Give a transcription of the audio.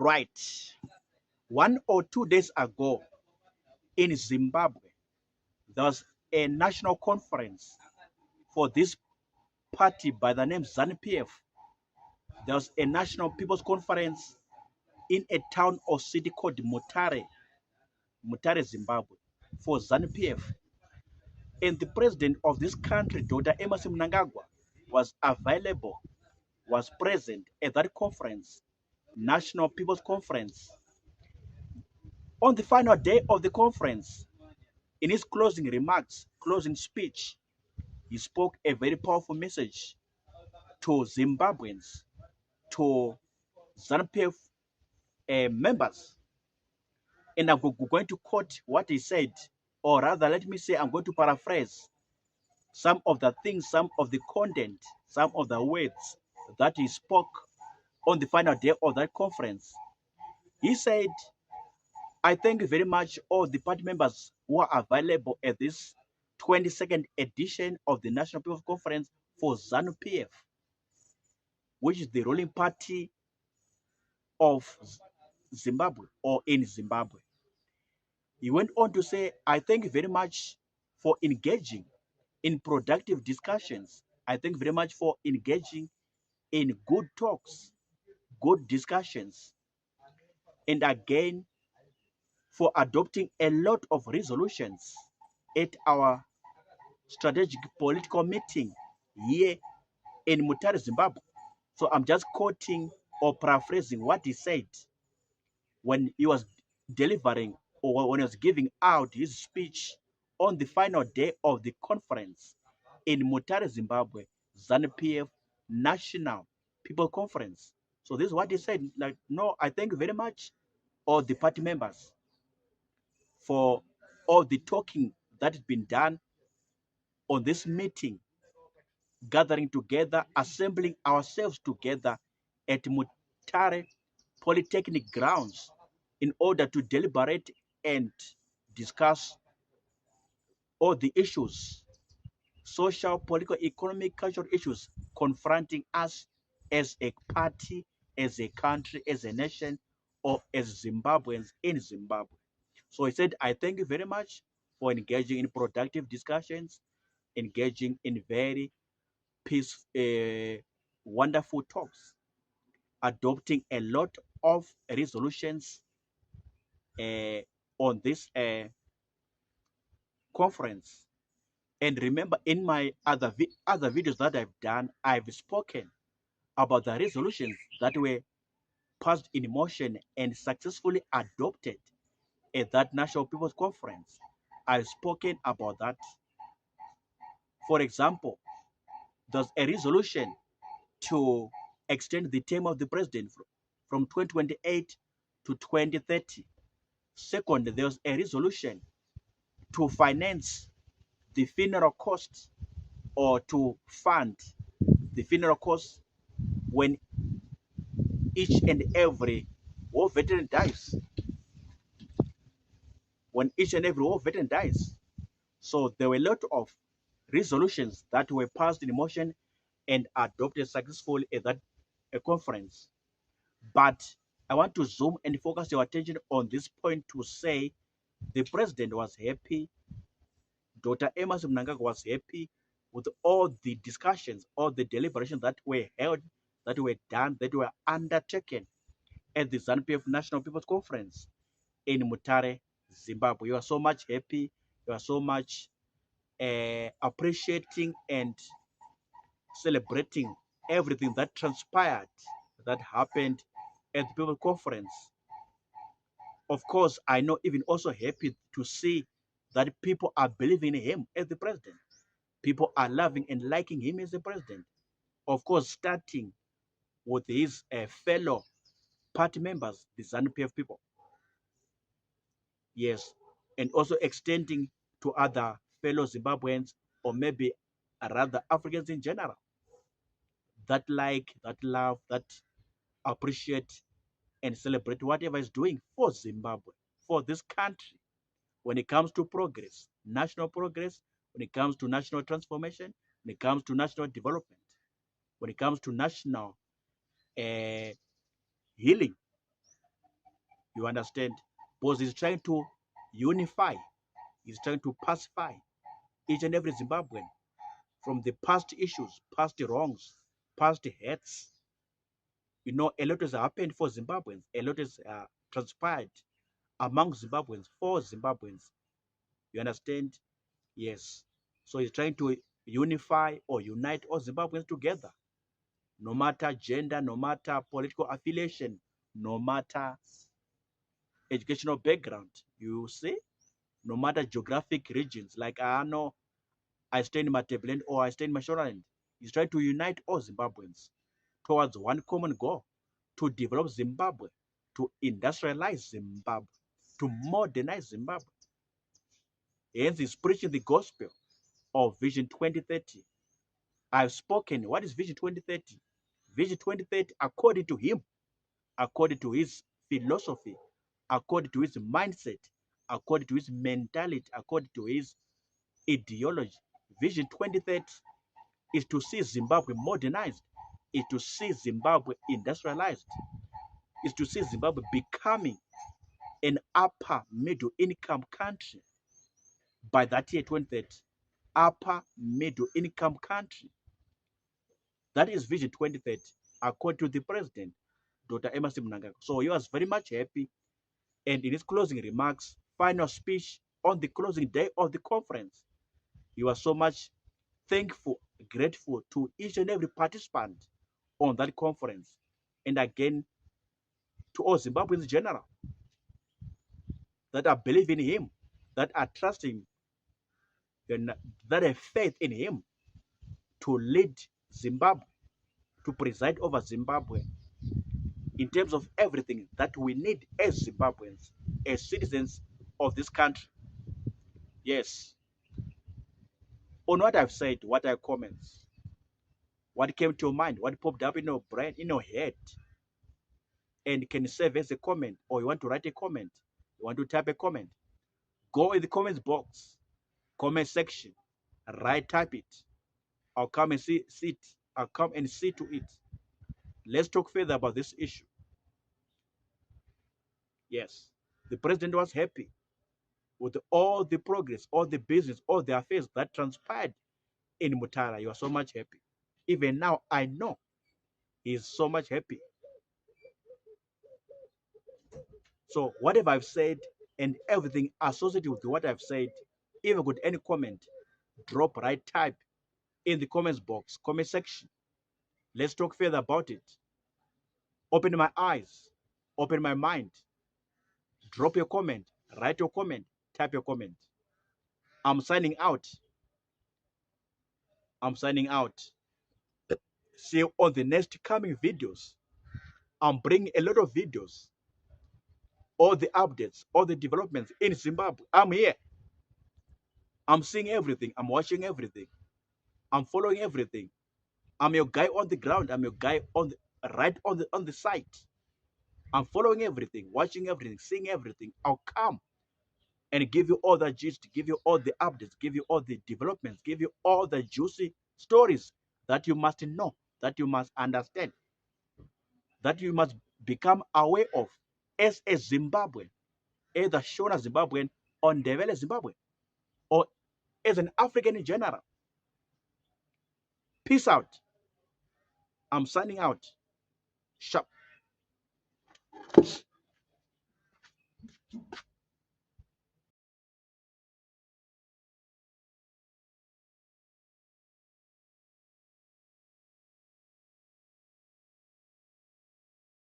Right. 1 or 2 days ago in Zimbabwe, there was a national conference for this party by the name ZANU-PF. There was a national people's conference in a town or city called Mutare, Zimbabwe, for ZANU-PF. And the president of this country, Dr. Emmerson Mnangagwa, was available, was present at that conference, National People's Conference. On the final day of the conference, in his closing remarks, closing speech, he spoke a very powerful message to Zimbabweans, to ZANU-PF members. And I'm going to quote what he said, or rather, let me say, I'm going to paraphrase some of the things, some of the content, some of the words that he spoke on the final day of that conference. He said, I thank you very much, all the party members who are available at this 22nd edition of the National People's Conference for ZANU-PF, which is the ruling party of Zimbabwe or in Zimbabwe. He went on to say, I thank you very much for engaging in productive discussions. I thank you very much for engaging in good talks, good discussions, and again for adopting a lot of resolutions at our strategic political meeting here in Mutare, Zimbabwe. So I'm just quoting or paraphrasing what he said when he was delivering or when he was giving out his speech on the final day of the conference in Mutare, Zimbabwe, ZANU-PF National People Conference. So this is what he said. Like, no, I thank you very much, all the party members, for all the talking that has been done on this meeting, gathering together, assembling ourselves together at Mutare Polytechnic grounds in order to deliberate and discuss all the issues, social, political, economic, cultural issues confronting us as a party, as a country, as a nation, or as Zimbabweans in Zimbabwe. So he said, I thank you very much for engaging in productive discussions, engaging in very peaceful, wonderful talks, adopting a lot of resolutions uh, on this conference. And remember, in my other videos that I've done, I've spoken about the resolutions that were passed in motion and successfully adopted at that National People's Conference. I've spoken about that. For example, there's a resolution to extend the term of the president from 2028 to 2030. Second, there's a resolution to finance the funeral costs or to fund the funeral costs when each and every war veteran dies. When each and every war veteran dies. So there were a lot of resolutions that were passed in motion and adopted successfully at that conference. But I want to zoom and focus your attention on this point to say the president was happy, Dr. Emmerson Mnangagwa was happy with all the discussions, all the deliberations that were held, that were done, that were undertaken at the ZANU-PF National People's Conference in Mutare, Zimbabwe. You are so much happy, you are so much appreciating and celebrating everything that transpired, that happened at the People Conference. Of course, I know even also happy to see that people are believing in him as the president. People are loving and liking him as the president. Of course, starting with his fellow party members, the ZANU-PF people. Yes, and also extending to other fellow Zimbabweans or maybe rather Africans in general that like, that love, that appreciate and celebrate whatever is doing for Zimbabwe, for this country. When it comes to progress, national progress, when it comes to national transformation, when it comes to national development, when it comes to national uh, healing, You understand? Because he's trying to unify, he's trying to pacify each and every Zimbabwean from the past issues, past wrongs, past hurts. You know, a lot has happened for Zimbabweans, a lot has transpired among Zimbabweans, for Zimbabweans. You understand? Yes. So he's trying to unify or unite all Zimbabweans together, no matter gender, no matter political affiliation, no matter educational background. You see, no matter geographic regions. Like I know I stay in Matabeleland or I stay in Mashonaland. He's trying to unite all Zimbabweans towards one common goal: to develop Zimbabwe, to industrialize Zimbabwe, to modernize Zimbabwe. Hence, he's preaching the gospel of Vision 2030. I've spoken. What is Vision 2030? Vision 2030, according to him, according to his philosophy, according to his mindset, according to his mentality, according to his ideology, Vision 2030 is to see Zimbabwe modernized, is to see Zimbabwe industrialized, is to see Zimbabwe becoming an upper middle income country by that year 2030. Upper middle income country. That is Vision 2030, according to the president, Dr. Emmerson Mnangagwa. So he was very much happy. And in his closing remarks, final speech on the closing day of the conference, he was so much thankful, grateful to each and every participant on that conference. And again, to all Zimbabweans in general that are believing in him, that are trusting, and that have faith in him to lead Zimbabwe, to preside over Zimbabwe in terms of everything that we need as Zimbabweans, as citizens of this country. Yes. On what I've said, what are comments? What came to your mind? What popped up in your brain, in your head? And can serve as a comment, or you want to write a comment, you want to type a comment, go in the comments box, comment section, type it. I'll come and see it. I'll come and see to it. Let's talk further about this issue. Yes, the president was happy with all the progress, all the business, all the affairs that transpired in Mutara. You are so much happy. Even now, I know he's so much happy. So whatever I've said and everything associated with what I've said, even with any comment, drop type in the comments box, comment section. Let's talk further about it. Open my eyes, open my mind. Drop your comment, write your comment, type your comment. I'm signing out. I'm signing out. See you on the next coming videos. I'm bringing a lot of videos, all the updates, all the developments in Zimbabwe. I'm here. I'm seeing everything. I'm watching everything. I'm following everything. I'm your guy on the ground. I'm your guy on the on the site. I'm following everything, watching everything, seeing everything. I'll come and give you all the gist, give you all the updates, give you all the developments, give you all the juicy stories that you must know, that you must understand, that you must become aware of as a Zimbabwean, either Shona Zimbabwean or Ndebele Zimbabwe, or as an African in general. Peace out. I'm signing out. Sharp.